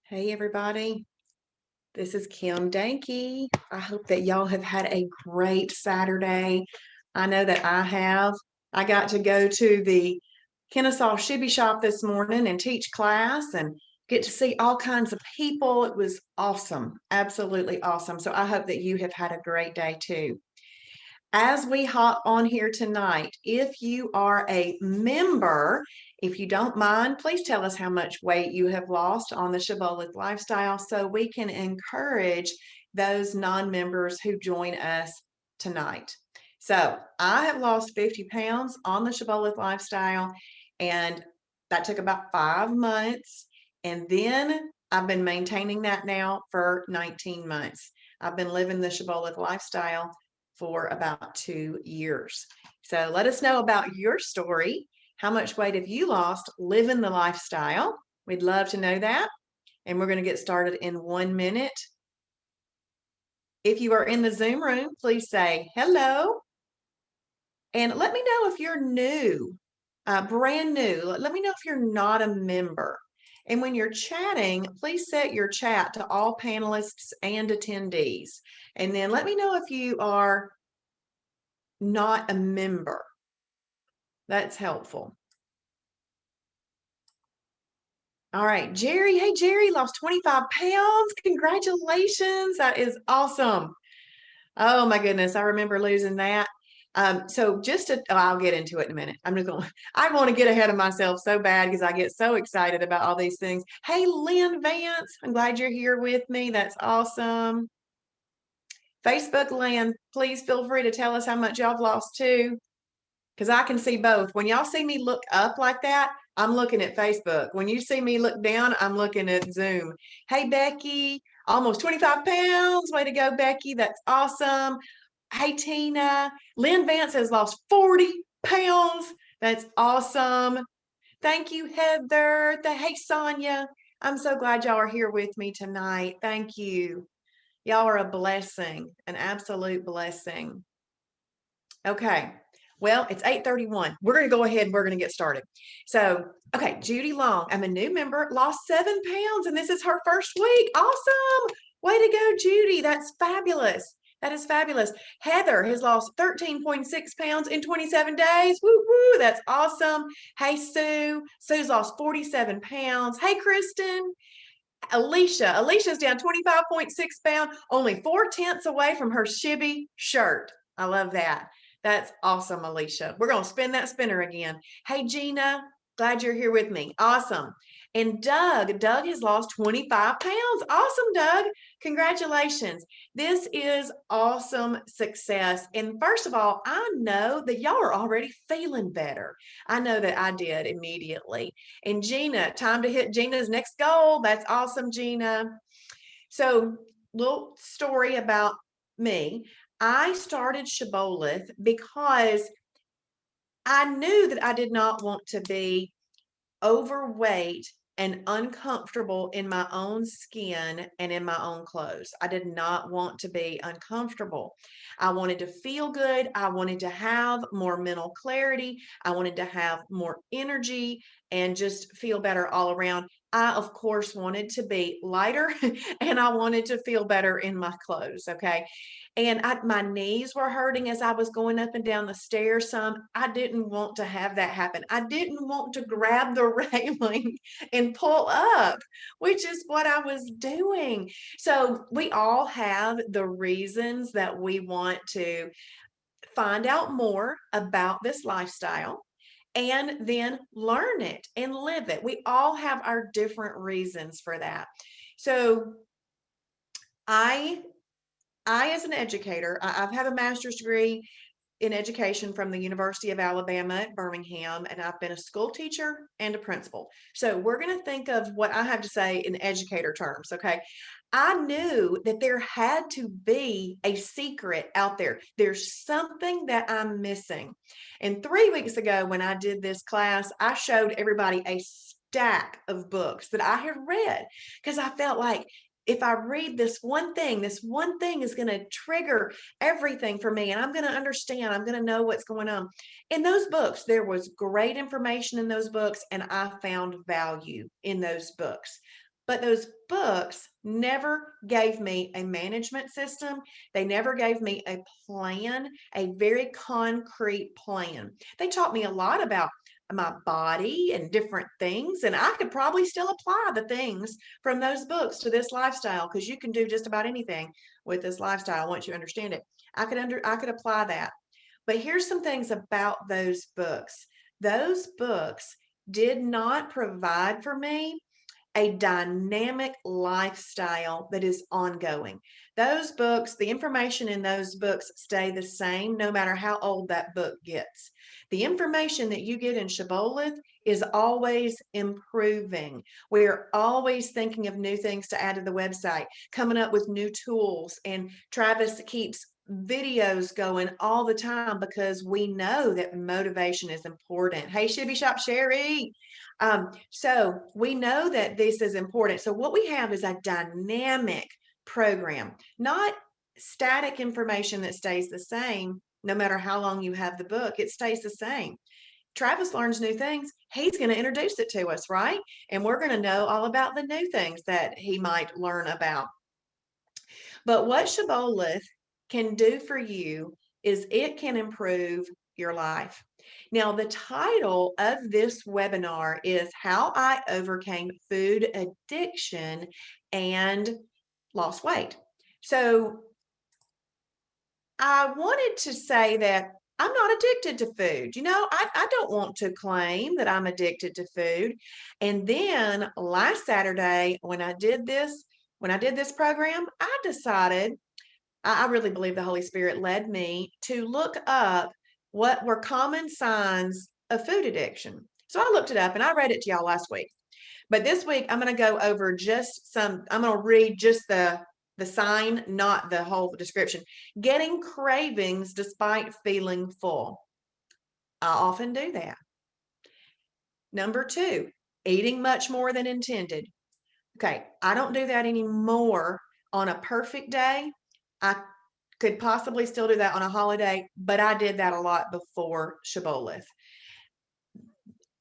Hey everybody, this is Kim Danke. I hope that y'all have had a great Saturday. I know that I have. I got to go to the Kennesaw Shibby Shop this morning and teach class and get to see all kinds of people. It was awesome, absolutely awesome. So I hope that you have had a great day too. As we hop on here tonight, if you are a member, if you don't mind, please tell us how much weight you have lost on the Shibboleth lifestyle so we can encourage those non-members who join us tonight. So I have lost 50 pounds on the Shibboleth lifestyle, and that took about 5 months. And then I've been maintaining that now for 19 months. I've been living the Shibboleth lifestyle for about 2 years. So let us know about your story. How much weight have you lost living the lifestyle? We'd love to know that. And we're going to get started in 1 minute. If you are in the Zoom room, please say hello. And let me know if you're new, brand new. Let me know if you're not a member. And when you're chatting, please set your chat to all panelists and attendees. And then let me know if you are not a member. That's helpful. All right, Jerry. Hey, Jerry, lost 25 pounds. Congratulations. That is awesome. Oh my goodness. I remember losing that. I'll get into it in a minute. I want to get ahead of myself so bad because I get so excited about all these things. Hey, Lynn Vance, I'm glad you're here with me. That's awesome. Facebook Lynn, please feel free to tell us how much y'all have lost too, because I can see both. When y'all see me look up like that, I'm looking at Facebook. When you see me look down, I'm looking at Zoom. Hey, Becky, almost 25 pounds. Way to go, Becky. That's awesome. Hey, Tina. Lynn Vance has lost 40 pounds. That's awesome. Thank you, Heather. Hey, Sonia. I'm so glad y'all are here with me tonight. Thank you. Y'all are a blessing, an absolute blessing. Okay. Well, it's 8:31. We're going to go ahead and we're going to get started. So, okay, Judy Long, I'm a new member, lost 7 pounds, and this is her first week. Awesome. Way to go, Judy. That's fabulous. That is fabulous. Heather has lost 13.6 pounds in 27 days. Woo woo. That's awesome. Hey, Sue. Sue's lost 47 pounds. Hey, Kristen. Alicia's down 25.6 pounds, only 4/10 away from her shibby shirt. I love that. That's awesome, Alicia. We're going to spin that spinner again. Hey, Gina, glad you're here with me. Awesome. And Doug has lost 25 pounds. Awesome, Doug. Congratulations. This is awesome success. And first of all, I know that y'all are already feeling better. I know that I did immediately. And Gina, time to hit Gina's next goal. That's awesome, Gina. So, little story about me. I started Shibboleth because I knew that I did not want to be overweight and uncomfortable in my own skin and in my own clothes. I did not want to be uncomfortable. I wanted to feel good. I wanted to have more mental clarity. I wanted to have more energy and just feel better all around. I, of course, wanted to be lighter and I wanted to feel better in my clothes. Okay. And my knees were hurting as I was going up and down the stairs some. I didn't want to have that happen. I didn't want to grab the railing and pull up, which is what I was doing. So we all have the reasons that we want to find out more about this lifestyle and then learn it and live it. We all have our different reasons for that. So I as an educator, I've had a master's degree in education from the University of Alabama at Birmingham, and I've been a school teacher and a principal. So we're going to think of what I have to say in educator terms, okay? I knew that there had to be a secret out there. There's something that I'm missing. And 3 weeks ago, when I did this class, I showed everybody a stack of books that I had read because I felt like if I read this one thing is going to trigger everything for me and I'm going to understand, I'm going to know what's going on. In those books, there was great information in those books and I found value in those books. But those books never gave me a management system. They never gave me a plan, a very concrete plan. They taught me a lot about my body and different things, and I could probably still apply the things from those books to this lifestyle, because you can do just about anything with this lifestyle once you understand it. I could apply that. But here's some things about those books. Those books did not provide for me a dynamic lifestyle that is ongoing. Those books, the information in those books stay the same no matter how old that book gets. The information that you get in Shibboleth is always improving. We're always thinking of new things to add to the website, coming up with new tools, and Travis keeps videos going all the time because we know that motivation is important. Hey, Shibby Shop Sherry. So we know that this is important. So what we have is a dynamic program, not static information that stays the same no matter how long you have the book. It stays the same. Travis learns new things. He's going to introduce it to us, right? And we're going to know all about the new things that he might learn about. But what Shibboleth can do for you is it can improve your life. Now, the title of this webinar is How I Overcame Food Addiction and Lost Weight. So I wanted to say that I'm not addicted to food. I don't want to claim that I'm addicted to food. And then last Saturday, when I did this program, I decided, I really believe the Holy Spirit led me to look up what were common signs of food addiction. So I looked it up and I read it to y'all last week. But this week, I'm going to go over I'm going to read just the sign, not the whole description. Getting cravings despite feeling full. I often do that. Number 2, eating much more than intended. Okay, I don't do that anymore on a perfect day. I could possibly still do that on a holiday, but I did that a lot before Shibboleth.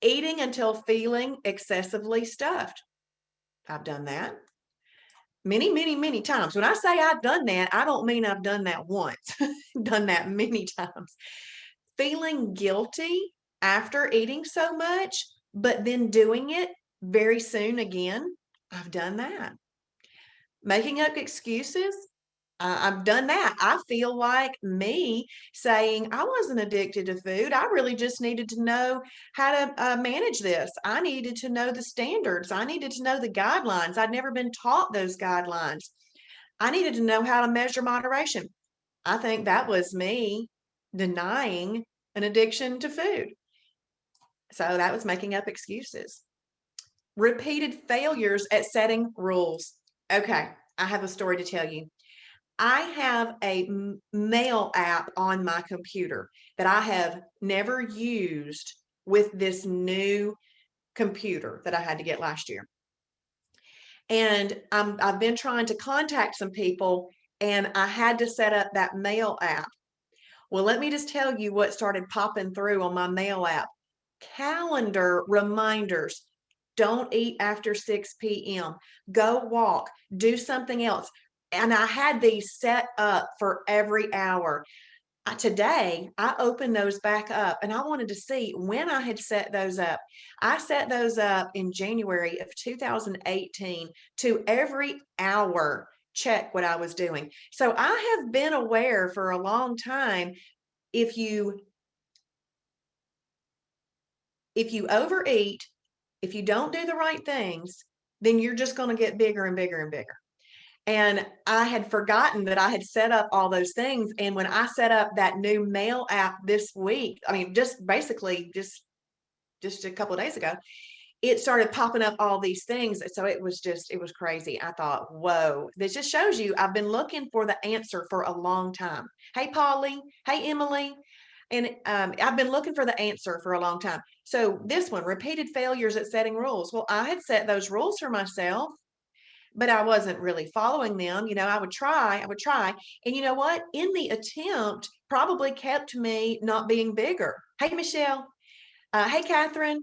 Eating until feeling excessively stuffed. I've done that many, many, many times. When I say I've done that, I don't mean I've done that once, done that many times. Feeling guilty after eating so much, but then doing it very soon again. I've done that. Making up excuses. I've done that. I feel like me saying I wasn't addicted to food. I really just needed to know how to manage this. I needed to know the standards. I needed to know the guidelines. I'd never been taught those guidelines. I needed to know how to measure moderation. I think that was me denying an addiction to food. So that was making up excuses. Repeated failures at setting rules. Okay, I have a story to tell you. I have a mail app on my computer that I have never used with this new computer that I had to get last year. And I've been trying to contact some people, and I had to set up that mail app. Well, let me just tell you what started popping through on my mail app. Calendar reminders. Don't eat after 6 p.m. Go walk, do something else. And I had these set up for every hour. Today, I opened those back up and I wanted to see when I had set those up. I set those up in January of 2018 to every hour check what I was doing. So I have been aware for a long time, if you overeat, if you don't do the right things, then you're just going to get bigger and bigger and bigger. And I had forgotten that I had set up all those things. And when I set up that new mail app this week, I mean, just basically just a couple of days ago, it started popping up all these things. So it was crazy. I thought, whoa, this just shows you I've been looking for the answer for a long time. Hey, Polly. Hey, Emily. And I've been looking for the answer for a long time. So this one, repeated failures at setting rules. Well, I had set those rules for myself, but I wasn't really following them. I would try. And you know what? In the attempt, probably kept me not being bigger. Hey, Michelle. Hey, Catherine.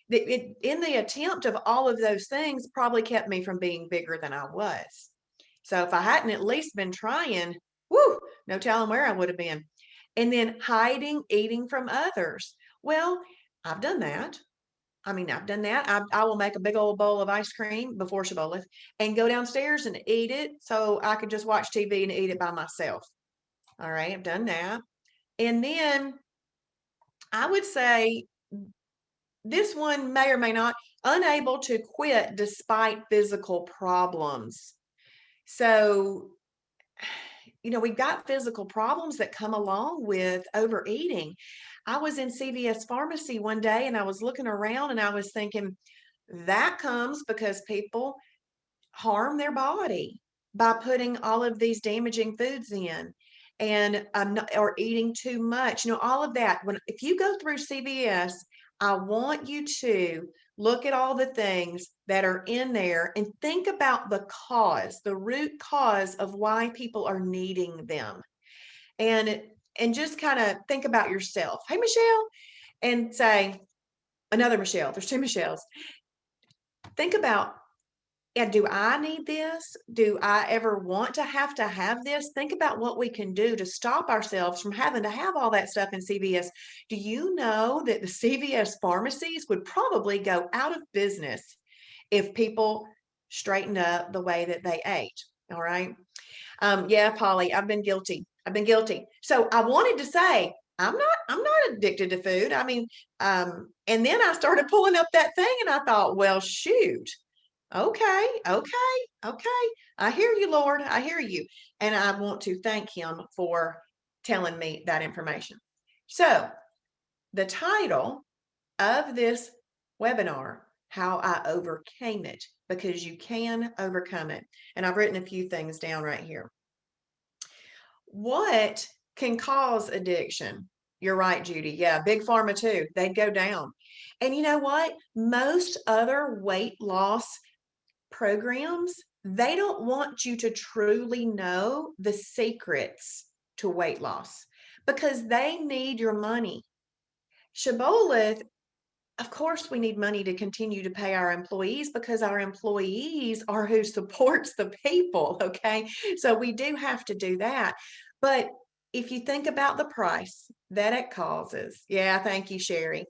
in the attempt of all of those things probably kept me from being bigger than I was. So if I hadn't at least been trying, whoo, no telling where I would have been. And then hiding, eating from others. Well, I've done that. I mean, I've done that. I will make a big old bowl of ice cream before Shibboleth and go downstairs and eat it so I could just watch TV and eat it by myself. All right, I've done that. And then I would say this one may or may not, unable to quit despite physical problems. So, we've got physical problems that come along with overeating. I was in CVS pharmacy one day and I was looking around and I was thinking, that comes because people harm their body by putting all of these damaging foods in and or eating too much, all of that. If you go through CVS, I want you to look at all the things that are in there and think about the root cause of why people are needing them. And just kind of think about yourself. Hey, Michelle, and say, another Michelle, there's two Michelles. Think about, yeah, do I need this? Do I ever want to have this? Think about what we can do to stop ourselves from having to have all that stuff in CVS. Do you know that the CVS pharmacies would probably go out of business if people straightened up the way that they ate? All right. Yeah, Polly, I've been guilty. I've been guilty. So I wanted to say, I'm not addicted to food. I mean, and then I started pulling up that thing and I thought, well, shoot. Okay, okay, okay. I hear you, Lord. I hear you. And I want to thank him for telling me that information. So, the title of this webinar, How I Overcame It, because you can overcome it. And I've written a few things down right here. What can cause addiction? You're right, Judy. Yeah, big pharma too. They'd go down. And you know what? Most other weight loss programs, they don't want you to truly know the secrets to weight loss because they need your money. Shibboleth, of course, we need money to continue to pay our employees because our employees are who supports the people. Okay. So we do have to do that. But if you think about the price that it causes, yeah, thank you, Sherry.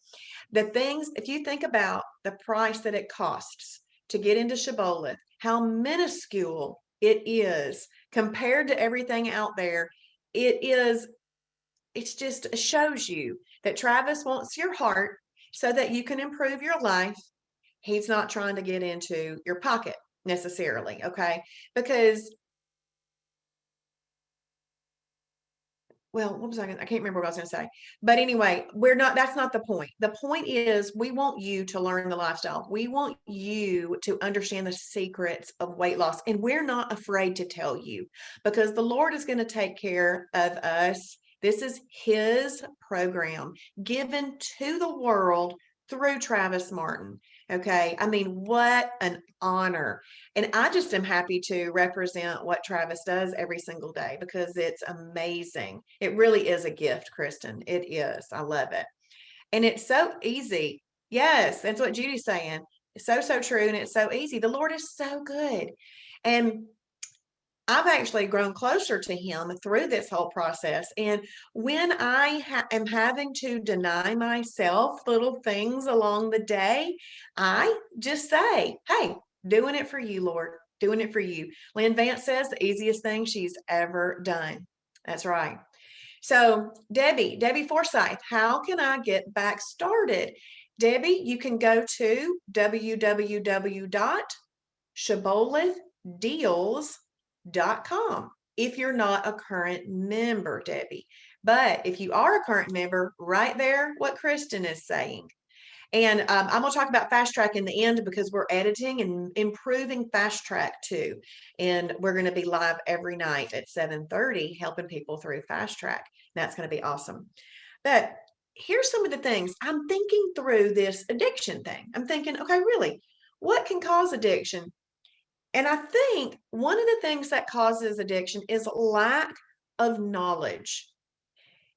If you think about the price that it costs to get into Shibboleth, how minuscule it is compared to everything out there, it just shows you that Travis wants your heart so that you can improve your life. He's not trying to get into your pocket necessarily, okay? Because, well, what was I can't remember what I was going to say. But anyway, that's not the point. The point is we want you to learn the lifestyle. We want you to understand the secrets of weight loss. And we're not afraid to tell you because the Lord is going to take care of us. This is his program given to the world through Travis Martin. Okay. I mean, what an honor. And I just am happy to represent what Travis does every single day because it's amazing. It really is a gift, Kristen. It is. I love it. And it's so easy. Yes, that's what Judy's saying. It's so, so true. And it's so easy. The Lord is so good. And I've actually grown closer to him through this whole process. And when I am having to deny myself little things along the day, I just say, hey, doing it for you, Lord, doing it for you. Lynn Vance says the easiest thing she's ever done. That's right. So, Debbie Forsyth, how can I get back started? Debbie, you can go to www.shibbolethdeals.com if you're not a current member, Debbie. But if you are a current member, right there, what Kristen is saying. And I'm going to talk about Fast Track in the end because we're editing and improving Fast Track too. And we're going to be live every night at 7:30 helping people through Fast Track. That's going to be awesome. But here's some of the things I'm thinking through this addiction thing. I'm thinking, okay, really, what can cause addiction? And I think one of the things that causes addiction is lack of knowledge.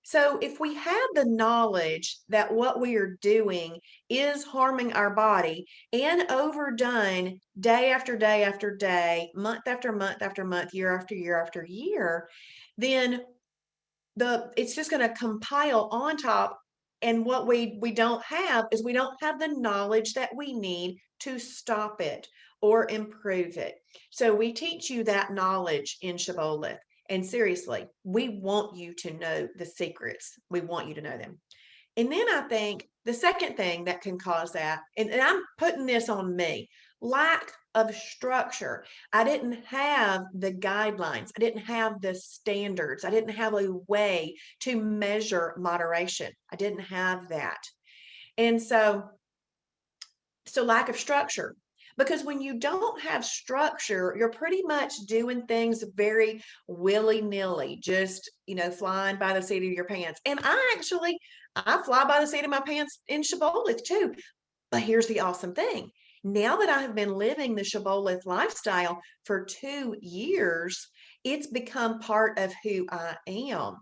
So if we have the knowledge that what we are doing is harming our body and overdone day after day after day, month after month after month, year after year after year, then it's just going to compile on top. And what we don't have is we don't have the knowledge that we need to stop it or improve it. So we teach you that knowledge in Shibboleth. And seriously, we want you to know the secrets. We want you to know them. And then I think the second thing that can cause that, and I'm putting this on me, lack of structure. I didn't have the guidelines. I didn't have the standards. I didn't have a way to measure moderation. I didn't have that. And so lack of structure. Because when you don't have structure, you're pretty much doing things very willy-nilly, just, flying by the seat of your pants. And I fly by the seat of my pants in Shibboleth too. But here's the awesome thing. Now that I have been living the Shibboleth lifestyle for 2 years, it's become part of who I am.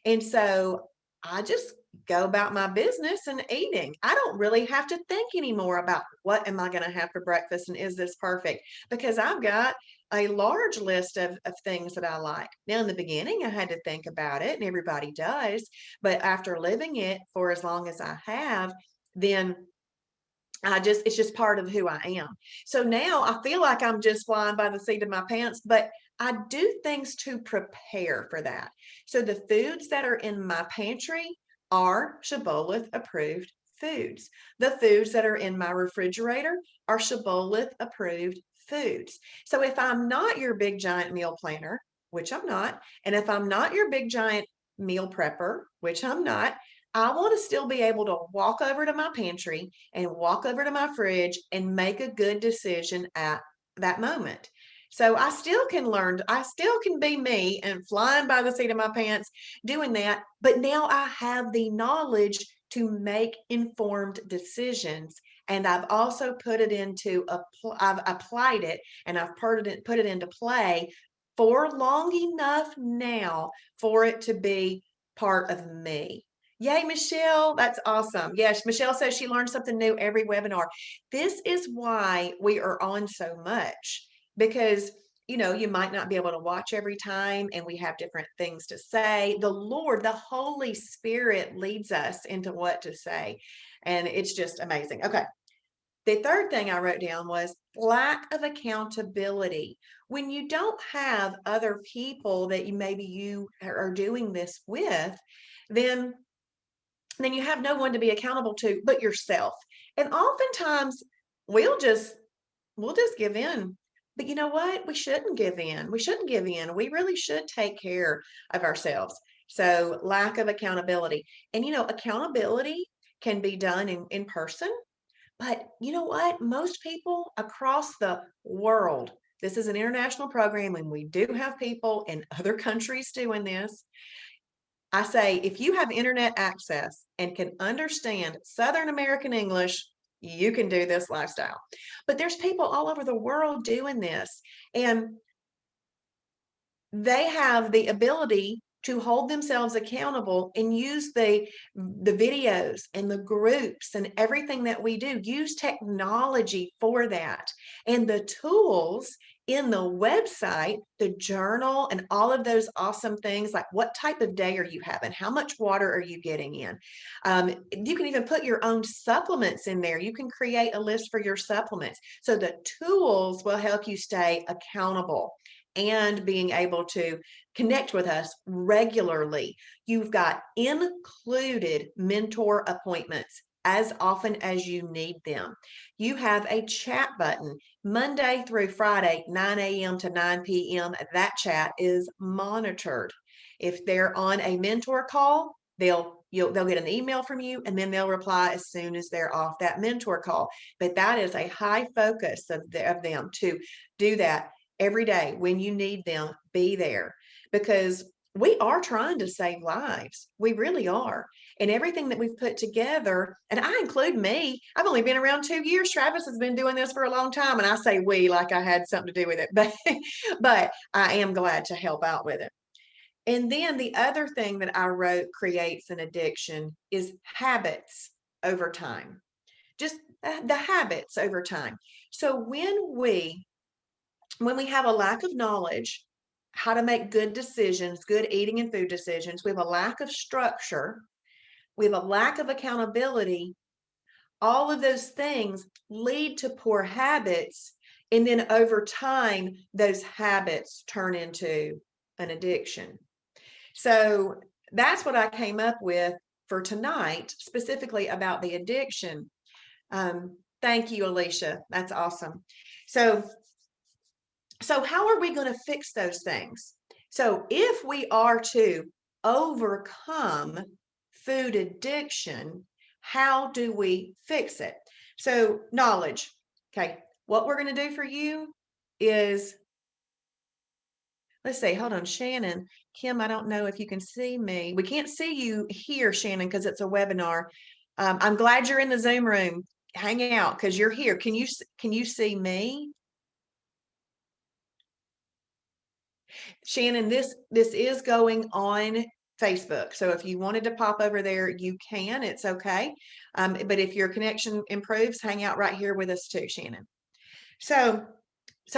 And so I just go about my business and eating. I don't really have to think anymore about what am I going to have for breakfast and is this perfect? Because I've got a large list of things that I like. Now, in the beginning, I had to think about it, and everybody does. But after living it for as long as I have, then it's just part of who I am. So now I feel like I'm just flying by the seat of my pants, but I do things to prepare for that. So the foods that are in my pantry are Shibboleth approved foods. The foods that are in my refrigerator are Shibboleth approved foods. So if I'm not your big giant meal planner, which I'm not, and if I'm not your big giant meal prepper, which I'm not, I want to still be able to walk over to my pantry and walk over to my fridge and make a good decision at that moment. So I still can learn, I still can be me and flying by the seat of my pants doing that. But now I have the knowledge to make informed decisions. And I've also put it I've applied it and I've put it into play for long enough now for it to be part of me. Yay, Michelle. That's awesome. Yes, Michelle says she learns something new every webinar. This is why we are on so much because, you might not be able to watch every time and we have different things to say. The Lord, the Holy Spirit leads us into what to say. And it's just amazing. Okay. The third thing I wrote down was lack of accountability. When you don't have other people that you are doing this with, then you have no one to be accountable to but yourself. And oftentimes we'll just give in. But you know what? We shouldn't give in. We shouldn't give in. We really should take care of ourselves. So lack of accountability. And accountability can be done in person. But you know what? Most people across the world, this is an international program, and we do have people in other countries doing this. I say, if you have internet access and can understand Southern American English, you can do this lifestyle. But there's people all over the world doing this, and they have the ability to hold themselves accountable and use the videos and the groups and everything that we do, use technology for that. And the tools in the website, the journal, and all of those awesome things, like what type of day are you having? How much water are you getting in? You can even put your own supplements in there. You can create a list for your supplements. So the tools will help you stay accountable and being able to connect with us regularly. You've got included mentor appointments as often as you need them. You have a chat button Monday through Friday, 9 a.m. to 9 p.m. That chat is monitored. If they're on a mentor call, they'll get an email from you, and then they'll reply as soon as they're off that mentor call. But that is a high focus of them to do that every day. When you need them, be there, because we are trying to save lives. We really are. And everything that we've put together, and I include me, I've only been around 2 years. Travis has been doing this for a long time. And I say we like I had something to do with it, but I am glad to help out with it. And then the other thing that I wrote creates an addiction is habits over time, just the habits over time. So when we have a lack of knowledge, how to make good decisions, good eating and food decisions, we have a lack of structure, we have a lack of accountability, all of those things lead to poor habits. And then over time, those habits turn into an addiction. So that's what I came up with for tonight, specifically about the addiction. Thank you, Alicia. That's awesome. So, so how are we going to fix those things? So if we are to overcome food addiction, how do we fix it? So knowledge. Okay. What we're going to do for you is, let's see, hold on, Shannon. Kim, I don't know if you can see me. We can't see you here, Shannon, because it's a webinar. I'm glad you're in the Zoom room. Hang out because you're here. Can you see me? Shannon, this is going on Facebook. So if you wanted to pop over there, you can. It's okay. But if your connection improves, hang out right here with us too, Shannon. So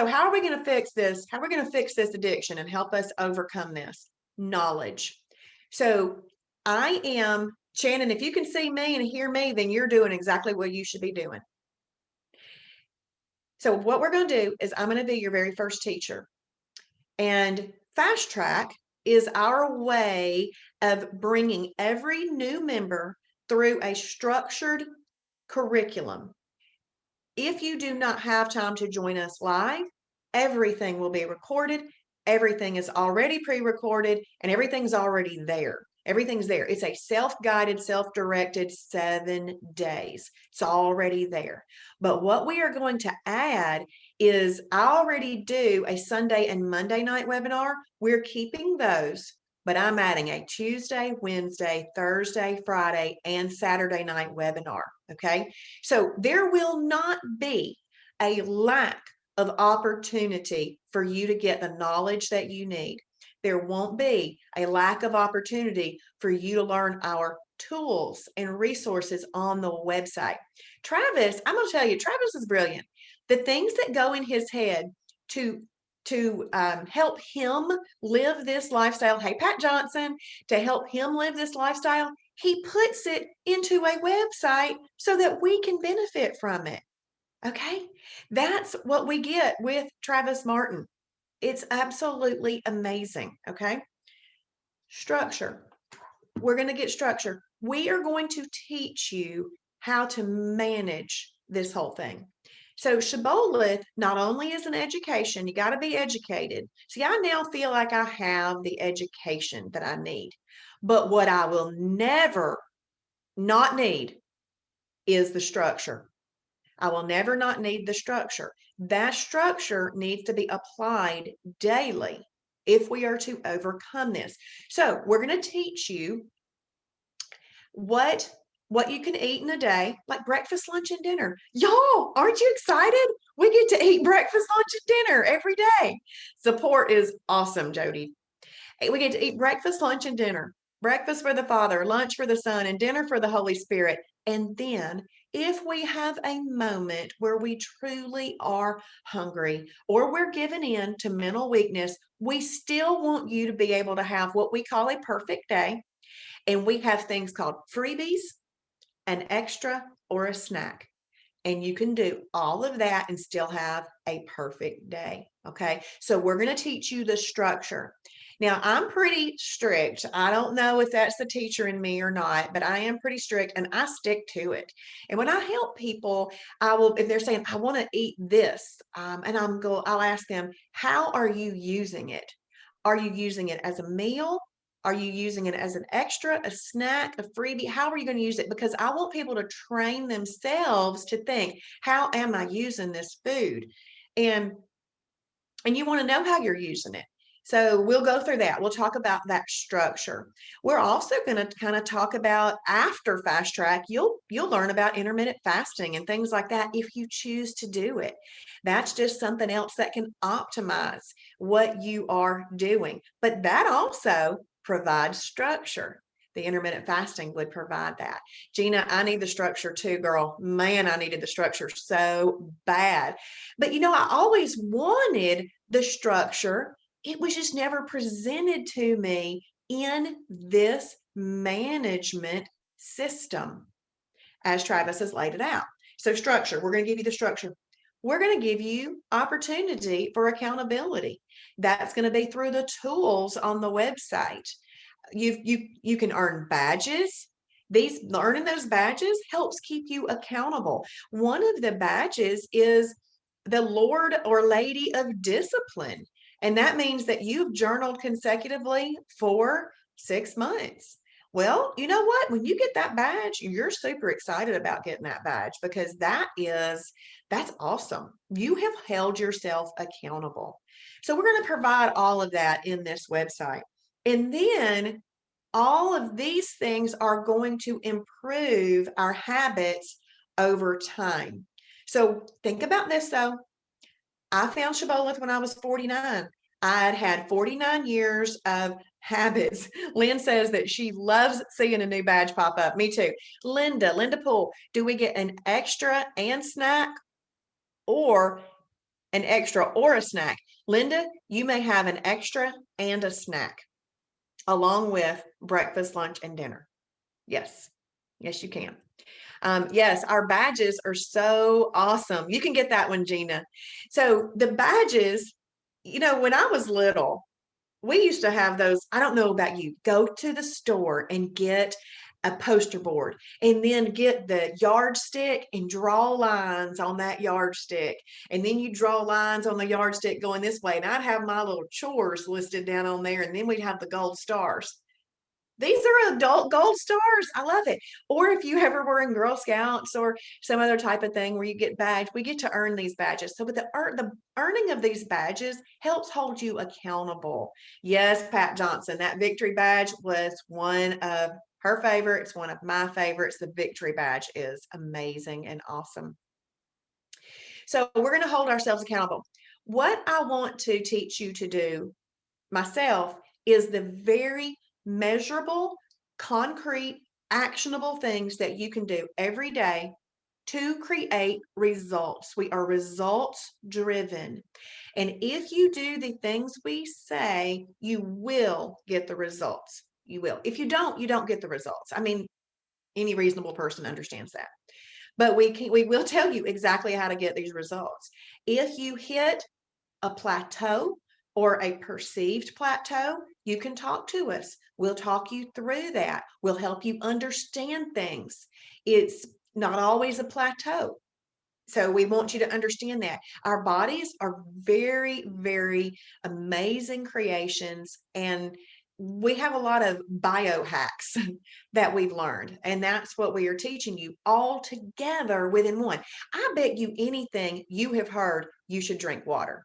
how are we going to fix this? How are we going to fix this addiction and help us overcome this? Knowledge. So I am, Shannon, if you can see me and hear me, then you're doing exactly what you should be doing. So what we're going to do is I'm going to be your very first teacher. And Fast Track is our way of bringing every new member through a structured curriculum. If you do not have time to join us live, everything will be recorded. Everything is already pre-recorded and everything's already there. Everything's there. It's a self-guided, self-directed 7 days. It's already there. But what we are going to add is I already do a Sunday and Monday night webinar. We're keeping those, but I'm adding a Tuesday, Wednesday, Thursday, Friday, and Saturday night webinar. Okay. So there will not be a lack of opportunity for you to get the knowledge that you need. There won't be a lack of opportunity for you to learn our tools and resources on the website. Travis, I'm going to tell you, Travis is brilliant. The things that go in his head to help him live this lifestyle. Hey, Pat Johnson, to help him live this lifestyle, he puts it into a website so that we can benefit from it. Okay. That's what we get with Travis Martin. It's absolutely amazing. Okay. Structure. We're going to get structure. We are going to teach you how to manage this whole thing. So Shibboleth not only is an education, you got to be educated. See, I now feel like I have the education that I need. But what I will never not need is the structure. I will never not need the structure. That structure needs to be applied daily if we are to overcome this. So we're going to teach you what you can eat in a day, like breakfast, lunch, and dinner. Y'all, aren't you excited? We get to eat breakfast, lunch, and dinner every day. Support is awesome, Jody. We get to eat breakfast, lunch, and dinner. Breakfast for the Father, lunch for the Son, and dinner for the Holy Spirit. And then, if we have a moment where we truly are hungry or we're giving in to mental weakness, we still want you to be able to have what we call a perfect day. And we have things called freebies, an extra, or a snack. And you can do all of that and still have a perfect day. Okay. So we're going to teach you the structure. Now, I'm pretty strict. I don't know if that's the teacher in me or not, but I am pretty strict and I stick to it. And when I help people, I will, if they're saying, I want to eat this, and I'll ask them, how are you using it? Are you using it as a meal? Are you using it as an extra, a snack, a freebie? How are you going to use it? Because I want people to train themselves to think, how am I using this food? And you want to know how you're using it. So we'll go through that. We'll talk about that structure. We're also going to kind of talk about after fast track, you'll learn about intermittent fasting and things like that if you choose to do it. That's just something else that can optimize what you are doing. But that also provides structure. The intermittent fasting would provide that. Gina, I need the structure too, girl. Man, I needed the structure so bad. But I always wanted the structure. It was just never presented to me in this management system as Travis has laid it out. So structure, we're going to give you the structure. We're going to give you opportunity for accountability. That's going to be through the tools on the website. You can earn badges. These earning those badges helps keep you accountable. One of the badges is the Lord or Lady of Discipline. And that means that you've journaled consecutively for 6 months. Well, you know what? When you get that badge, you're super excited about getting that badge because that's awesome. You have held yourself accountable. So we're going to provide all of that in this website. And then all of these things are going to improve our habits over time. So think about this though. I found Shibboleth when I was 49. I had 49 years of habits. Lynn says that she loves seeing a new badge pop up. Me too. Linda Poole, do we get an extra and snack or an extra or a snack? Linda, you may have an extra and a snack along with breakfast, lunch, and dinner. Yes. Yes, you can. Yes, our badges are so awesome. You can get that one, Gina. So the badges, when I was little, we used to have those. I don't know about you. Go to the store and get a poster board and then get the yardstick and draw lines on that yardstick. And then you draw lines on the yardstick going this way. And I'd have my little chores listed down on there. And then we'd have the gold stars. These are adult gold stars. I love it. Or if you ever were in Girl Scouts or some other type of thing where you get badged, we get to earn these badges. So, but the earning of these badges helps hold you accountable. Yes, Pat Johnson, that victory badge was one of her favorites, one of my favorites. The victory badge is amazing and awesome. So, we're going to hold ourselves accountable. What I want to teach you to do myself is the very measurable, concrete, actionable things that you can do every day to create results. We are results driven. And if you do the things we say, you will get the results. You will. If you don't get the results. I mean, any reasonable person understands that. But we will tell you exactly how to get these results. If you hit a plateau or a perceived plateau, you can talk to us. We'll talk you through that. We'll help you understand things. It's not always a plateau. So we want you to understand that our bodies are very, very amazing creations, and we have a lot of biohacks that we've learned, and that's what we are teaching you all together within one. I bet you anything you have heard you should drink water.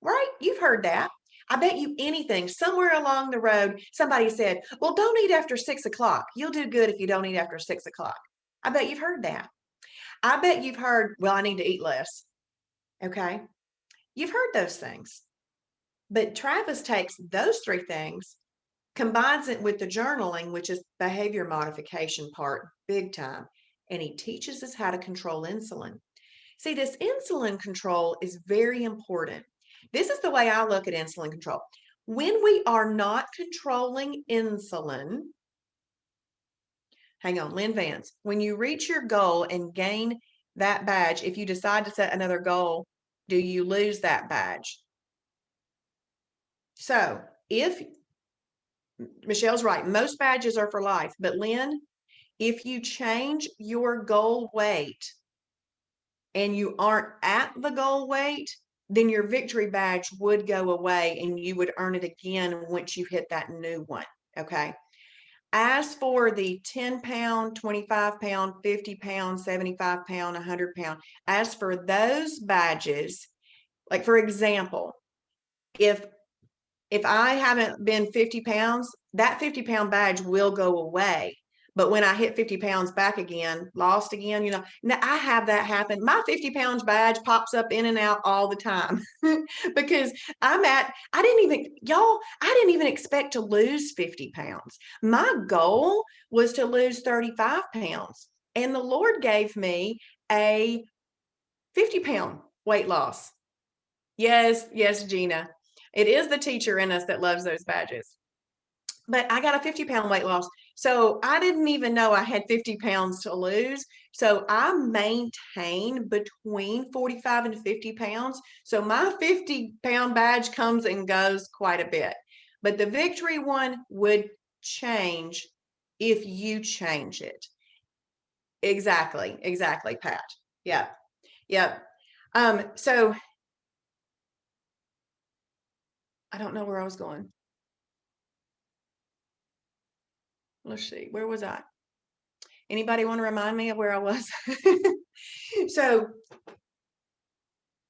Right? You've heard that. I bet you anything, somewhere along the road, somebody said, well, don't eat after 6 o'clock. You'll do good if you don't eat after 6 o'clock. I bet you've heard that. I bet you've heard, well, I need to eat less. Okay. You've heard those things. But Travis takes those three things, combines it with the journaling, which is behavior modification part, big time. And he teaches us how to control insulin. See, this insulin control is very important. This is the way I look at insulin control. When we are not controlling insulin, hang on, Lynn Vance, when you reach your goal and gain that badge, if you decide to set another goal, do you lose that badge? So if Michelle's right, most badges are for life, but Lynn, if you change your goal weight and you aren't at the goal weight, then your victory badge would go away and you would earn it again once you hit that new one. Okay. As for the 10-pound, 25-pound, 50-pound, 75-pound, 100-pound, as for those badges, like for example, if if I haven't been 50 pounds, that 50-pound badge will go away. But when I hit 50 pounds back again, lost again, now I have that happen. My 50 pounds badge pops up in and out all the time because I didn't even expect to lose 50 pounds. My goal was to lose 35 pounds. And the Lord gave me a 50-pound weight loss. Yes, yes, Gina. It is the teacher in us that loves those badges. But I got a 50-pound weight loss. So I didn't even know I had 50 pounds to lose. So I maintain between 45 and 50 pounds. So my 50-pound badge comes and goes quite a bit. But the victory one would change if you change it. Exactly, Pat. Yeah, yeah. So I don't know where I was going. Let's see, where was I? Anybody want to remind me of where I was? So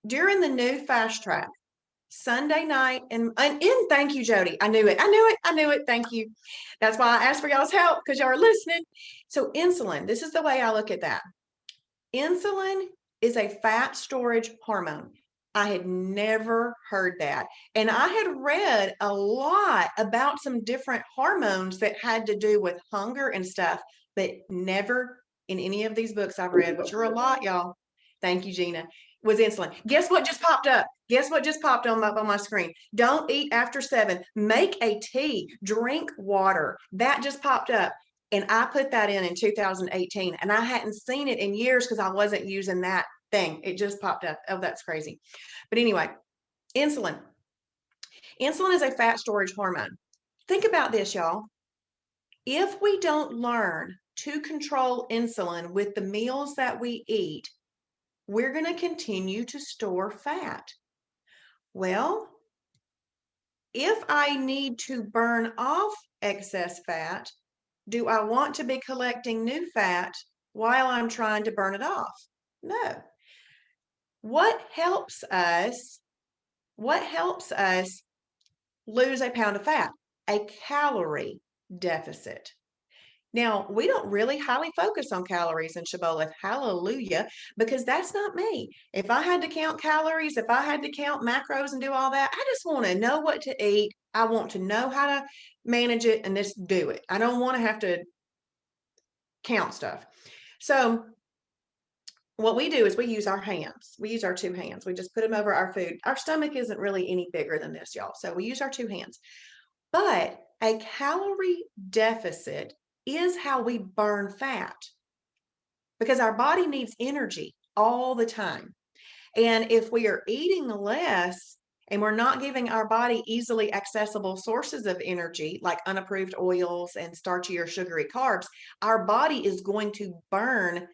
during the new fast track, Sunday night, and thank you, Jody. I knew it. Thank you. That's why I asked for y'all's help, because y'all are listening. So insulin, this is the way I look at that. Insulin is a fat storage hormone. I had never heard that. And I had read a lot about some different hormones that had to do with hunger and stuff, but never in any of these books I've read, which are a lot, y'all. Thank you, Gina. Was insulin. Guess what just popped up? Guess what just popped on my screen? Don't eat after 7. Make a tea. Drink water. That just popped up. And I put that in 2018, and I hadn't seen it in years because I wasn't using that thing. It just popped up. Oh, that's crazy. But anyway, insulin. Insulin is a fat storage hormone. Think about this, y'all. If we don't learn to control insulin with the meals that we eat, we're going to continue to store fat. Well, if I need to burn off excess fat, do I want to be collecting new fat while I'm trying to burn it off? No. What helps us lose a pound of fat? A calorie deficit. Now, we don't really highly focus on calories in Shibboleth, hallelujah, because that's not me. If I had to count calories, if I had to count macros and do all that, I just want to know what to eat. I want to know how to manage it and just do it. I don't want to have to count stuff. So what we do is we use our hands. We use our 2 hands. We just put them over our food. Our stomach isn't really any bigger than this, y'all. So we use our 2 hands. But a calorie deficit is how we burn fat, because our body needs energy all the time. And if we are eating less and we're not giving our body easily accessible sources of energy, like unapproved oils and starchy or sugary carbs, our body is going to burn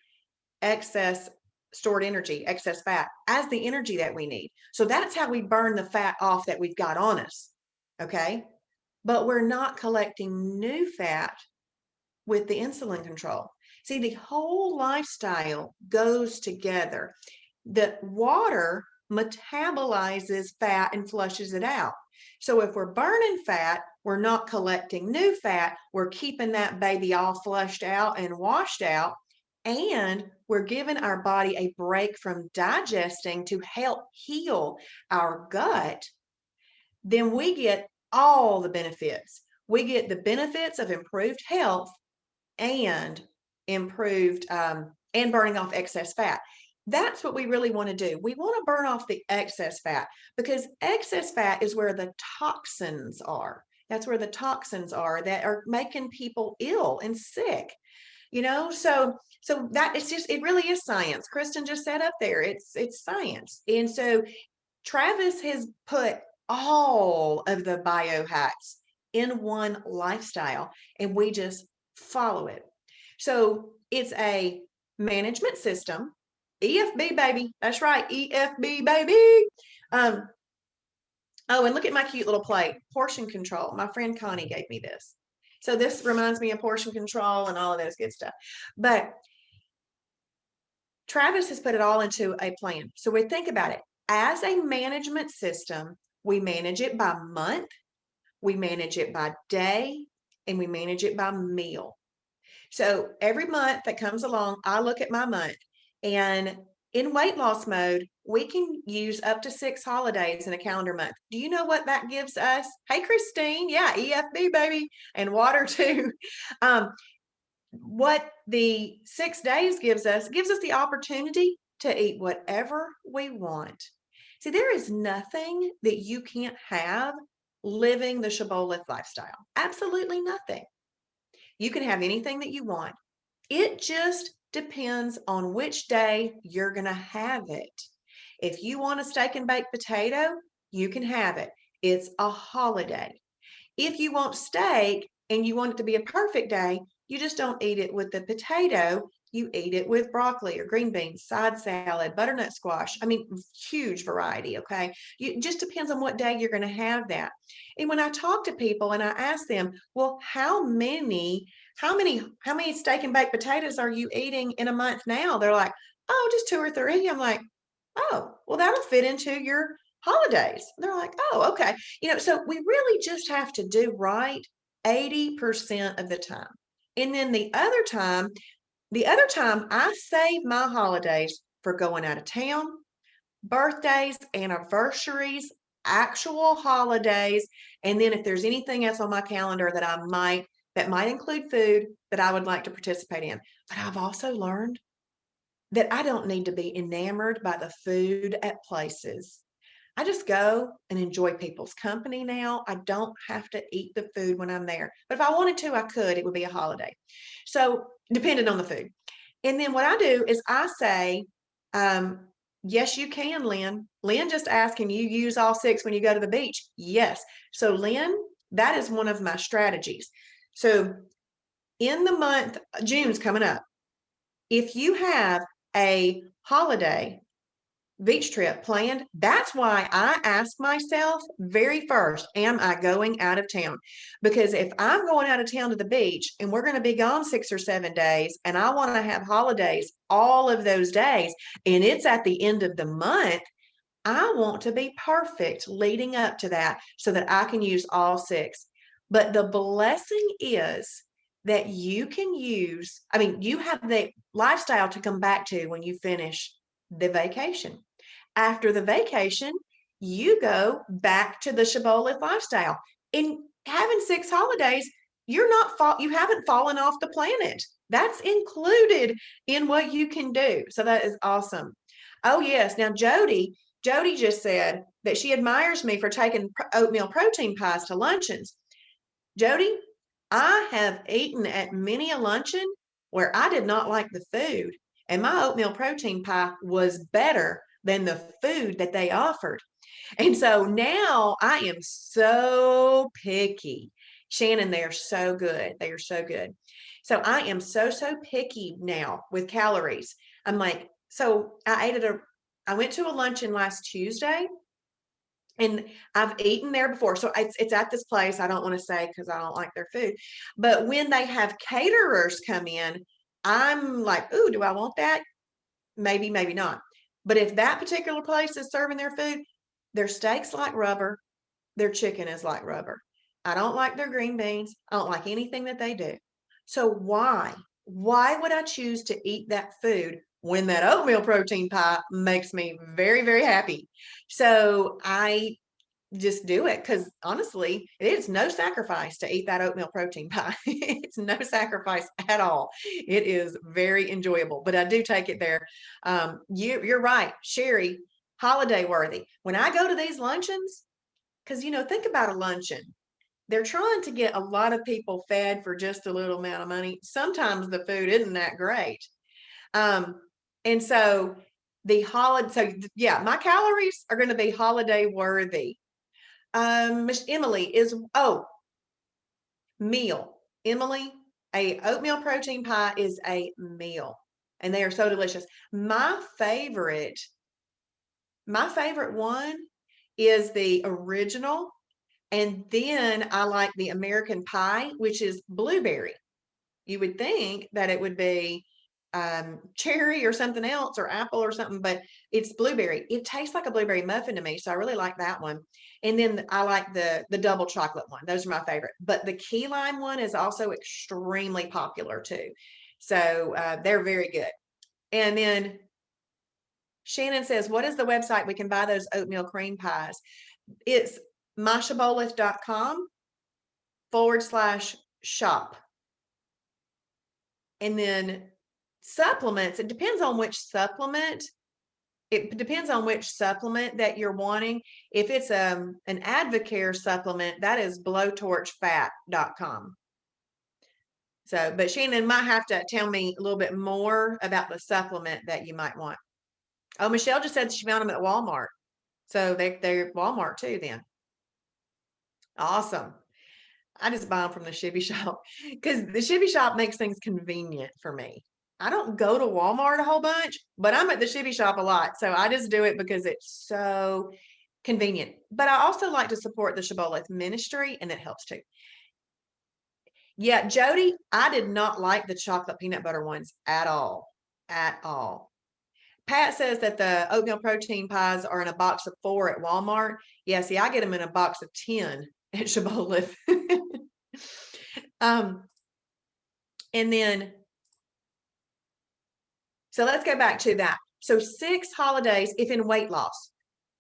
excess stored energy, excess fat, as the energy that we need. So that's how we burn the fat off that we've got on us. Okay. But we're not collecting new fat with the insulin control. See, the whole lifestyle goes together. The water metabolizes fat and flushes it out. So if we're burning fat, we're not collecting new fat. We're keeping that baby all flushed out and washed out. And we're giving our body a break from digesting to help heal our gut. Then we get all the benefits. We get the benefits of improved health and improved and burning off excess fat. That's what we really want to do. We want to burn off the excess fat, because excess fat is where the toxins are. That's where the toxins are that are making people ill and sick. So that it's just, it really is science. Kristen just said up there, it's science. And so Travis has put all of the biohacks in one lifestyle, and we just follow it. So it's a management system. EFB, baby. That's right. EFB, baby. Oh, and look at my cute little plate. Portion control. My friend Connie gave me this. So this reminds me of portion control and all of those good stuff. But Travis has put it all into a plan. So we think about it. As a management system, we manage it by month, we manage it by day, and we manage it by meal. So every month that comes along, I look at my month, and in weight loss mode, we can use up to 6 holidays in a calendar month. Do you know what that gives us? Hey, Christine. Yeah, EFB, baby, and water too. Um, what the 6 days gives us the opportunity to eat whatever we want. See, there is nothing that you can't have living the Shibboleth lifestyle. Absolutely nothing. You can have anything that you want. It just depends on which day you're going to have it. If you want a steak and baked potato, you can have it. It's a holiday. If you want steak and you want it to be a perfect day, you just don't eat it with the potato. You eat it with broccoli or green beans, side salad, butternut squash. I mean, huge variety. Okay. It just depends on what day you're going to have that. And when I talk to people and I ask them, well, how many steak and baked potatoes are you eating in a month now? They're like, oh, just 2 or 3. I'm like, oh, well, that'll fit into your holidays. They're like, oh, okay. So we really just have to do right 80% of the time. And then the other time I save my holidays for going out of town, birthdays, anniversaries, actual holidays. And then if there's anything else on my calendar that might include food that I would like to participate in. But I've also learned that I don't need to be enamored by the food at places. I just go and enjoy people's company now. I don't have to eat the food when I'm there. But if I wanted to, I could. It would be a holiday. So, depending on the food. And then what I do is I say, yes, you can, Lynn. Lynn just asked, can you use all 6 when you go to the beach? Yes. So, Lynn, that is one of my strategies. So, in the month, June's coming up. If you have a holiday beach trip planned, that's why I ask myself very first, am I going out of town? Because if I'm going out of town to the beach and we're going to be gone 6 or 7 days and I want to have holidays all of those days and it's at the end of the month, I want to be perfect leading up to that so that I can use all 6. But the blessing is that you can you have the lifestyle to come back to when you finish the vacation. After the vacation, you go back to the Shibboleth lifestyle. In having 6 holidays, you haven't fallen off the planet. That's included in what you can do. So that is awesome. Oh yes. Now Jody just said that she admires me for taking oatmeal protein pies to luncheons. Jody, I have eaten at many a luncheon where I did not like the food, and my oatmeal protein pie was better than the food that they offered. And so now I am so picky. Shannon, they are so good. They are so good. So I am so picky now with calories. I'm like, so I went to a luncheon last Tuesday and I've eaten there before. So it's at this place. I don't want to say because I don't like their food. But when they have caterers come in, I'm like, ooh, do I want that? Maybe, maybe not. But if that particular place is serving their food, their steak's like rubber, their chicken is like rubber. I don't like their green beans. I don't like anything that they do. So why? Why would I choose to eat that food when that oatmeal protein pie makes me very, very happy? So I just do it because honestly, it is no sacrifice to eat that oatmeal protein pie. It's no sacrifice at all. It is very enjoyable, but I do take it there. You're right, Sherry, holiday worthy. When I go to these luncheons, because think about a luncheon. They're trying to get a lot of people fed for just a little amount of money. Sometimes the food isn't that great. Um, and so yeah, my calories are going to be holiday worthy. Miss Emily meal. Emily, a oatmeal protein pie is a meal, and they are so delicious. My favorite one is the original, and then I like the American pie, which is blueberry. You would think that it would be cherry or something else or apple or something, but it's blueberry. It tastes like a blueberry muffin to me, so I really like that one. And then I like the double chocolate one. Those are my favorite. But the key lime one is also extremely popular too. So they're very good. And then Shannon says, what is the website we can buy those oatmeal cream pies? It's mashaboleth.com/shop. And then supplements, it depends on which supplement. It depends on which supplement that you're wanting. If it's an Advocare supplement, that is blowtorchfat.com. So, but Shannon might have to tell me a little bit more about the supplement that you might want. Oh, Michelle just said she found them at Walmart. So they're Walmart too then. Awesome. I just buy them from the Shibby Shop because the Shibby Shop makes things convenient for me. I don't go to Walmart a whole bunch, but I'm at the Shibby Shop a lot. So I just do it because it's so convenient. But I also like to support the Shibboleth ministry, and it helps too. Yeah, Jody, I did not like the chocolate peanut butter ones at all. At all. Pat says that the oatmeal protein pies are in a box of 4 at Walmart. Yeah, see, I get them in a box of 10 at Shibboleth. um, and then, so let's go back to that. So 6 holidays if in weight loss.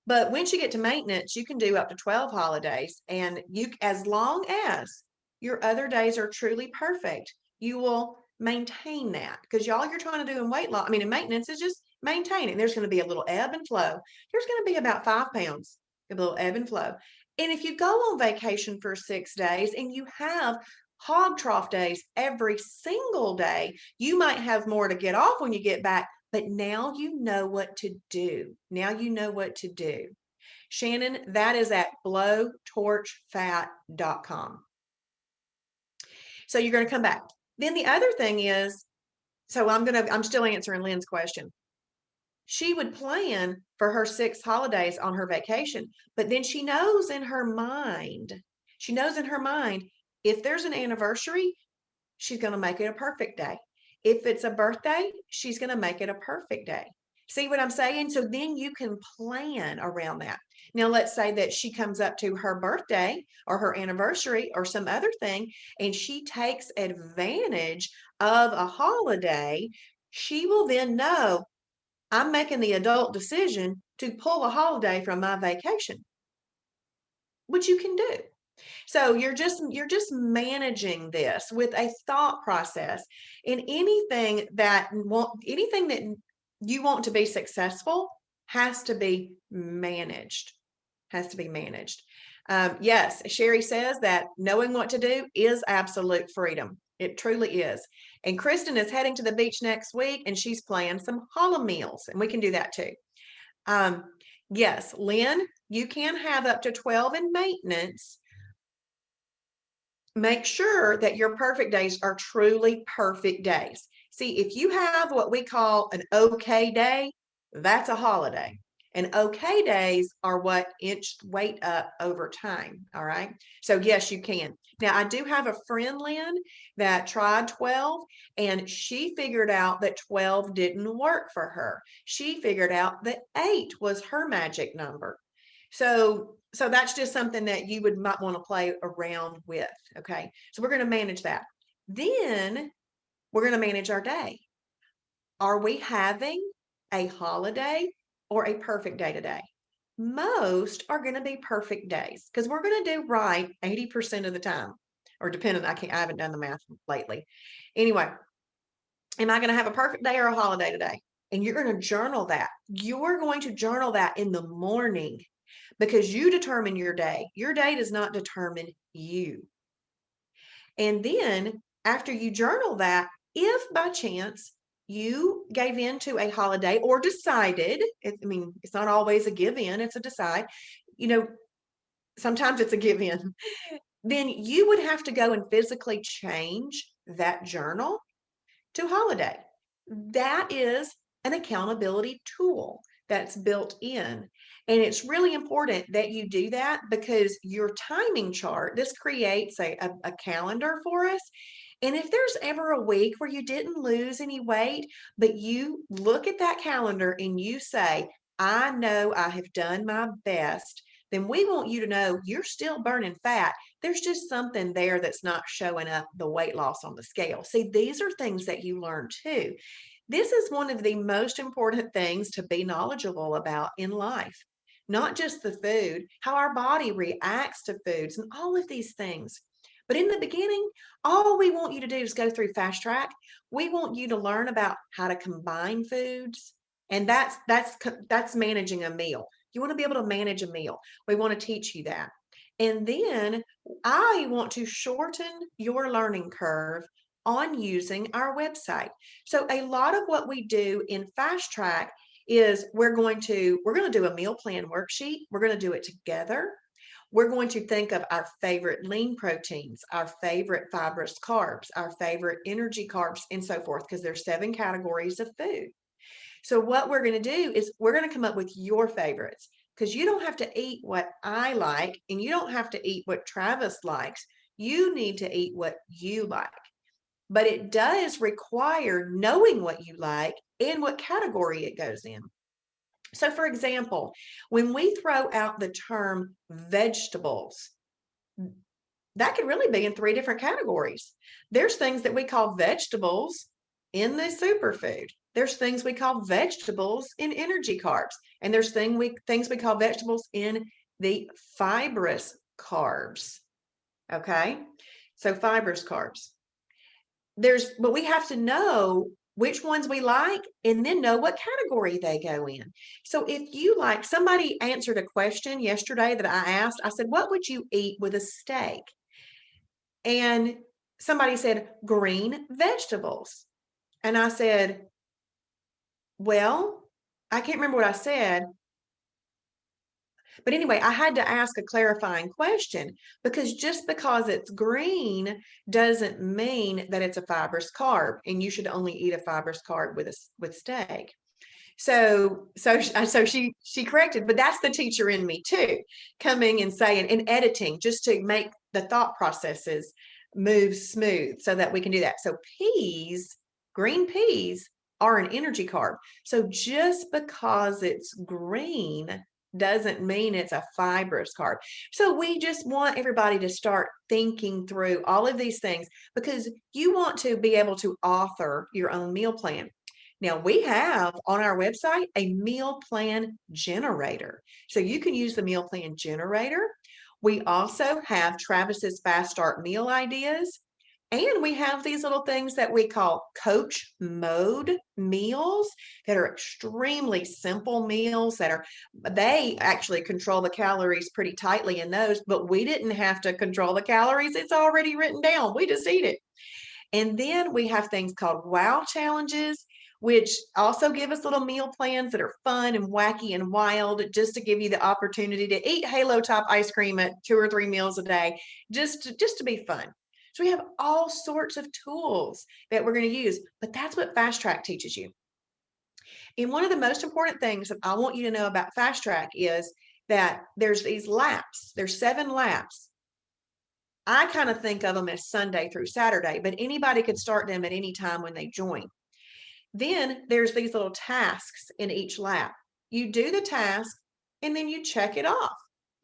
But once you get to maintenance, you can do up to 12 holidays. And you, as long as your other days are truly perfect, you will maintain that. Because y'all, you're trying to do in weight loss, I mean, in maintenance is just maintain it. There's going to be a little ebb and flow. There's going to be about 5 pounds, a little ebb and flow. And if you go on vacation for 6 days and you have hog trough days every single day, you might have more to get off when you get back, but now you know what to do. Now you know what to do. Shannon, that is at blowtorchfat.com. So you're going to come back. Then the other thing is, so I'm still answering Lynn's question. She would plan for her 6 holidays on her vacation, but then she knows in her mind, if there's an anniversary, she's going to make it a perfect day. If it's a birthday, she's going to make it a perfect day. See what I'm saying? So then you can plan around that. Now, let's say that she comes up to her birthday or her anniversary or some other thing, and she takes advantage of a holiday. She will then know I'm making the adult decision to pull a holiday from my vacation, which you can do. So you're just managing this with a thought process. And anything that you want to be successful has to be managed. Has to be managed. Yes, Sherry says that knowing what to do is absolute freedom. It truly is. And Kristen is heading to the beach next week, and she's planning some challah meals, and we can do that too. Yes, Lynn, you can have up to 12 in maintenance. Make sure that your perfect days are truly perfect days. See, if you have what we call an okay day, that's a holiday. And okay days are what inched weight up over time. All right. So, yes, you can. Now, I do have a friend, Lynn, that tried 12 and she figured out that 12 didn't work for her. She figured out that 8 was her magic number. So that's just something that you might want to play around with. Okay. So we're going to manage that. Then we're going to manage our day. Are we having a holiday or a perfect day today? Most are going to be perfect days because we're going to do right 80% of the time, or depending, I haven't done the math lately. Anyway, am I going to have a perfect day or a holiday today? And you're going to journal that. You're going to journal that in the morning because you determine your day. Your day does not determine you. And then after you journal that, if by chance you gave in to a holiday or decided, it's not always a give in, it's a decide, sometimes it's a give in, then you would have to go and physically change that journal to holiday. That is an accountability tool that's built in. And it's really important that you do that because your timing chart, this creates a calendar for us. And if there's ever a week where you didn't lose any weight, but you look at that calendar and you say, I know I have done my best, then we want you to know you're still burning fat. There's just something there that's not showing up the weight loss on the scale. See, these are things that you learn too. This is one of the most important things to be knowledgeable about in life, not just the food, how our body reacts to foods and all of these things. But in the beginning, all we want you to do is go through Fast Track. We want you to learn about how to combine foods, and that's managing a meal. You want to be able to manage a meal. We want to teach you that. And then I want to shorten your learning curve on using our website. So a lot of what we do in Fast Track is we're going to do a meal plan worksheet. We're going to do it together. We're going to think of our favorite lean proteins, our favorite fibrous carbs, our favorite energy carbs, and so forth, because there's 7 categories of food. So what we're going to do is we're going to come up with your favorites, because you don't have to eat what I like and you don't have to eat what Travis likes. You need to eat what you like. But it does require knowing what you like and what category it goes in. So, for example, when we throw out the term vegetables, that could really be in 3 different categories. There's things that we call vegetables in the superfood. There's things we call vegetables in energy carbs, and there's things we call vegetables in the fibrous carbs. Okay, so fibrous carbs. But we have to know which ones we like and then know what category they go in. So if you like, somebody answered a question yesterday that I asked. I said, what would you eat with a steak? And somebody said, green vegetables. And I said, well, I can't remember what I said. But anyway, I had to ask a clarifying question, because just because it's green doesn't mean that it's a fibrous carb, and you should only eat a fibrous carb with steak. So she corrected, but that's the teacher in me too, coming and saying and editing just to make the thought processes move smooth so that we can do that. So green peas are an energy carb. So just because it's green doesn't mean it's a fibrous carb. So we just want everybody to start thinking through all of these things, because you want to be able to author your own meal plan. Now, we have on our website a meal plan generator. So you can use the meal plan generator. We also have Travis's Fast Start meal ideas. And we have these little things that we call coach mode meals that are extremely simple meals they actually control the calories pretty tightly in those, but we didn't have to control the calories. It's already written down. We just eat it. And then we have things called wow challenges, which also give us little meal plans that are fun and wacky and wild, just to give you the opportunity to eat Halo Top ice cream at 2 or 3 meals a day, just to be fun. So we have all sorts of tools that we're going to use, but that's what Fast Track teaches you. And one of the most important things that I want you to know about Fast Track is that there's these laps. There's 7 laps. I kind of think of them as Sunday through Saturday, but anybody could start them at any time when they join. Then there's these little tasks in each lap. You do the task and then you check it off.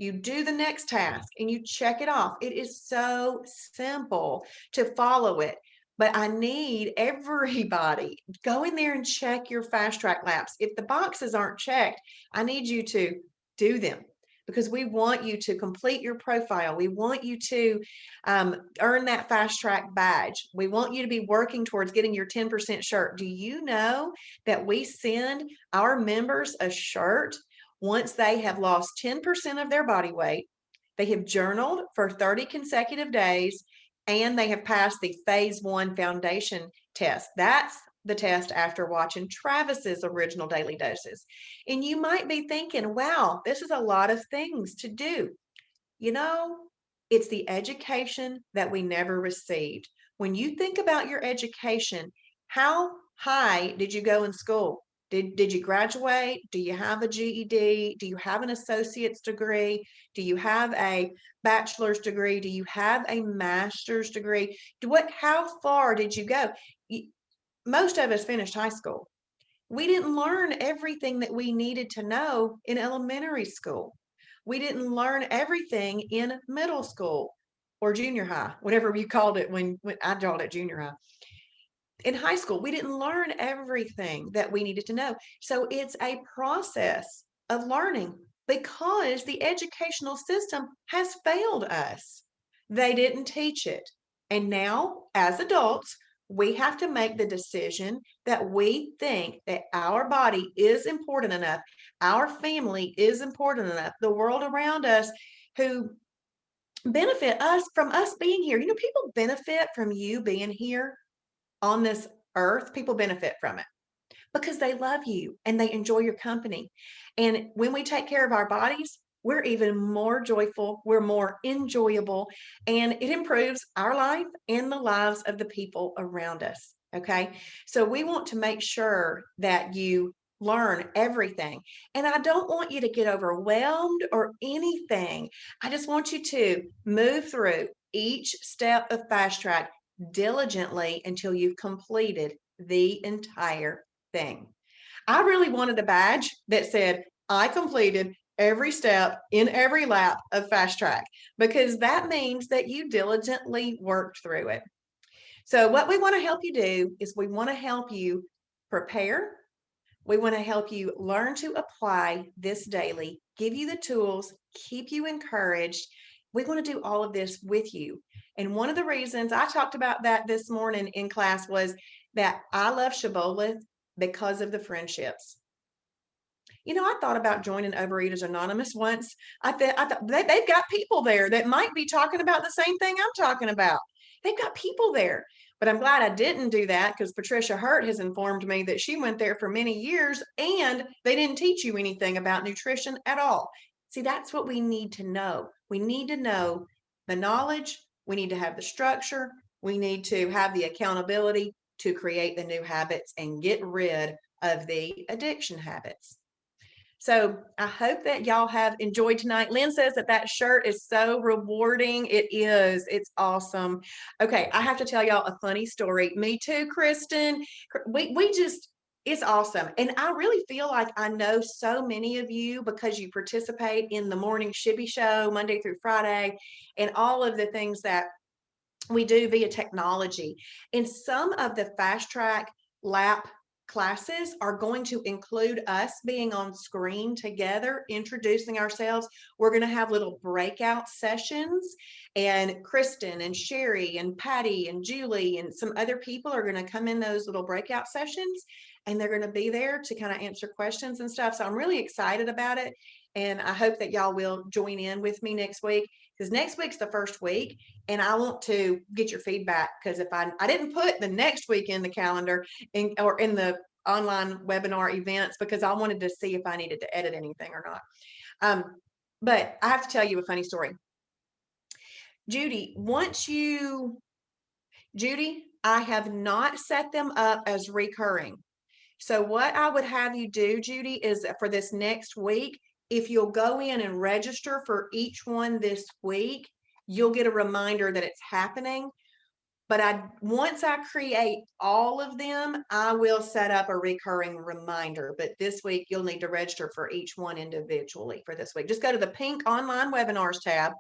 You do the next task and you check it off. It is so simple to follow it. But I need everybody go in there and check your Fast Track laps. If the boxes aren't checked, I need you to do them, because we want you to complete your profile. We want you to earn that Fast Track badge. We want you to be working towards getting your 10% shirt. Do you know that we send our members a shirt once they have lost 10% of their body weight, they have journaled for 30 consecutive days, and they have passed the phase 1 foundation test? That's the test after watching Travis's original daily doses. And you might be thinking, wow, this is a lot of things to do. You know, it's the education that we never received. When you think about your education, how high did you go in school? Did you graduate? Do you have a GED? Do you have an associate's degree? Do you have a bachelor's degree? Do you have a master's degree? How far did you go? Most of us finished high school. We didn't learn everything that we needed to know in elementary school. We didn't learn everything in middle school or junior high, whatever you called it when I called it junior high. In high school, we didn't learn everything that we needed to know. So it's a process of learning because the educational system has failed us. They didn't teach it. And now, as adults, we have to make the decision that we think that our body is important enough, our family is important enough, the world around us who benefit us from us being here. People benefit from you being here on this earth. People benefit from it because they love you and they enjoy your company. And when we take care of our bodies, we're even more joyful, we're more enjoyable, and it improves our life and the lives of the people around us. Okay. So we want to make sure that you learn everything. And I don't want you to get overwhelmed or anything. I just want you to move through each step of fast track diligently until you've completed the entire thing. I really wanted a badge that said, I completed every step in every lap of fast track, because that means that you diligently worked through it. So, what we want to help you do is we want to help you prepare. We want to help you learn to apply this daily, give you the tools, keep you encouraged. We want to do all of this with you. And one of the reasons I talked about that this morning in class was that I love Shibboleth because of the friendships. I thought about joining Overeaters Anonymous once. I thought they've got people there that might be talking about the same thing I'm talking about. They've got people there. But I'm glad I didn't do that because Patricia Hurt has informed me that she went there for many years and they didn't teach you anything about nutrition at all. See, that's what we need to know. We need to know the knowledge, we need to have the structure, we need to have the accountability to create the new habits and get rid of the addiction habits. So I hope that y'all have enjoyed tonight. Lynn says that shirt is so rewarding. It is. It's awesome. Okay, I have to tell y'all a funny story. Me too, Kristen. We just, it's awesome. And I really feel like I know so many of you because you participate in the morning Shibby show Monday through Friday and all of the things that we do via technology. And some of the fast track lap classes are going to include us being on screen together, introducing ourselves. We're going to have little breakout sessions, and Kristen and Sherry and Patty and Julie and some other people are going to come in those little breakout sessions, and they're going to be there to kind of answer questions and stuff. So I'm really excited about it. And I hope that y'all will join in with me next week, because next week's the first week and I want to get your feedback, because if I didn't put the next week in the calendar or in the online webinar events because I wanted to see if I needed to edit anything or not. But I have to tell you a funny story. Judy, I have not set them up as recurring. So what I would have you do, Judy, is for this next week, if you'll go in and register for each one this week, you'll get a reminder that it's happening. But once I create all of them, I will set up a recurring reminder. But this week, you'll need to register for each one individually for this week. Just go to the pink online webinars tab,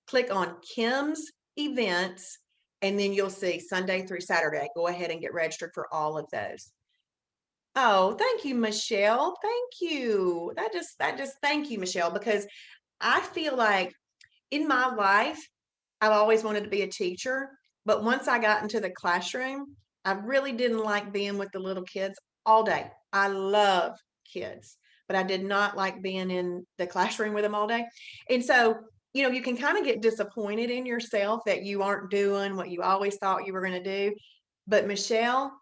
click on Kim's events, and then you'll see Sunday through Saturday. Go ahead and get registered for all of those. Oh, thank you, Michelle. Thank you. Thank you, Michelle, because I feel like in my life, I've always wanted to be a teacher. But once I got into the classroom, I really didn't like being with the little kids all day. I love kids, but I did not like being in the classroom with them all day. And so, you can kind of get disappointed in yourself that you aren't doing what you always thought you were going to do. But Michelle,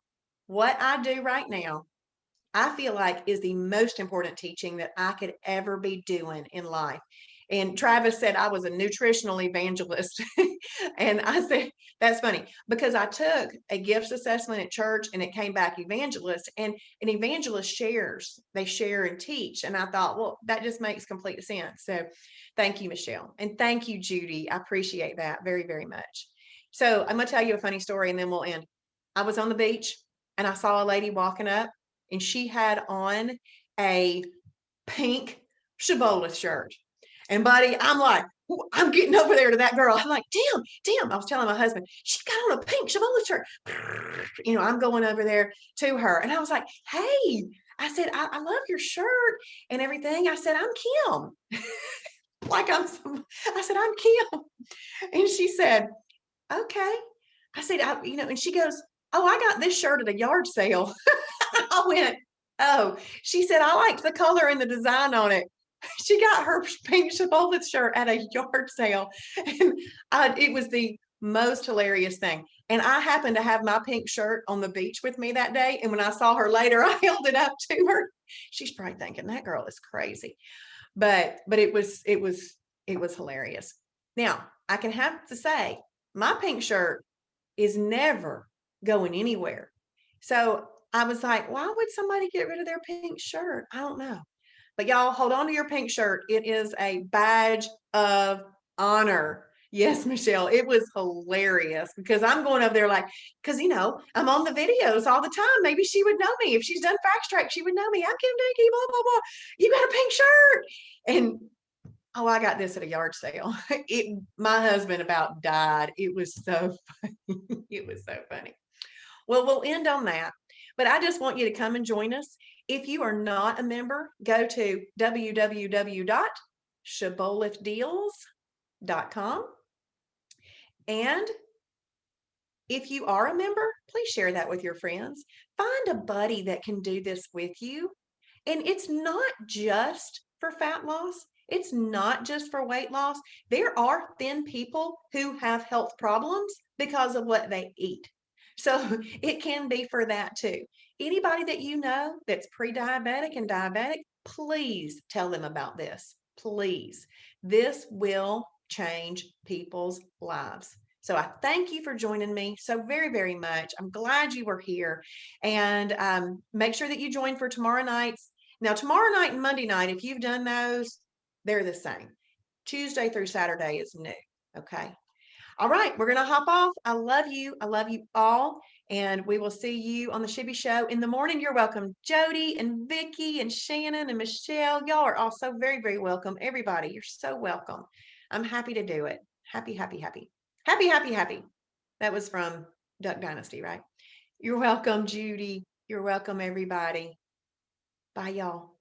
what I do right now, I feel like is the most important teaching that I could ever be doing in life. And Travis said I was a nutritional evangelist. And I said, that's funny because I took a gifts assessment at church and it came back evangelist, and an evangelist shares, they share and teach. And I thought, well, that just makes complete sense. So thank you, Michelle. And thank you, Judy. I appreciate that very, very much. So I'm going to tell you a funny story and then we'll end. I was on the beach and I saw a lady walking up and she had on a pink Shibboleth shirt. And buddy, I'm like, I'm getting over there to that girl. I'm like, damn. I was telling my husband, she got on a pink Shibboleth shirt. I'm going over there to her. And I was like, hey, I said, I love your shirt and everything. I said, I'm Kim. I said, I'm Kim. And she said, okay. I said, and she goes, oh, I got this shirt at a yard sale. I went, oh, she said, I liked the color and the design on it. She got her pink Shibboleth shirt at a yard sale. And it was the most hilarious thing. And I happened to have my pink shirt on the beach with me that day. And when I saw her later, I held it up to her. She's probably thinking that girl is crazy. But it was hilarious. Now, I can have to say, my pink shirt is never going anywhere. So I was like, why would somebody get rid of their pink shirt? I don't know. But y'all, hold on to your pink shirt. It is a badge of honor. Yes, Michelle, it was hilarious because I'm going over there like, because, I'm on the videos all the time. Maybe she would know me. If she's done Fast Track, she would know me. I'm Kim Dinky, blah, blah, blah. You got a pink shirt. And oh, I got this at a yard sale. My husband about died. It was so funny. It was so funny. Well, we'll end on that. But I just want you to come and join us. If you are not a member, go to www.shibbolethdeals.com. And if you are a member, please share that with your friends. Find a buddy that can do this with you. And it's not just for fat loss. It's not just for weight loss. There are thin people who have health problems because of what they eat. So it can be for that too. Anybody that you know that's pre-diabetic and diabetic, please tell them about this. Please. This will change people's lives. So I thank you for joining me so very, very much. I'm glad you were here. And make sure that you join for tomorrow night's. Now, tomorrow night and Monday night, if you've done those, they're the same. Tuesday through Saturday is new. Okay. All right. We're going to hop off. I love you. I love you all. And we will see you on the Shibby Show in the morning. You're welcome. Jody and Vicky and Shannon and Michelle. Y'all are all so very, very welcome. Everybody, you're so welcome. I'm happy to do it. Happy, happy, happy. Happy, happy, happy. That was from Duck Dynasty, right? You're welcome, Judy. You're welcome, everybody. Bye, y'all.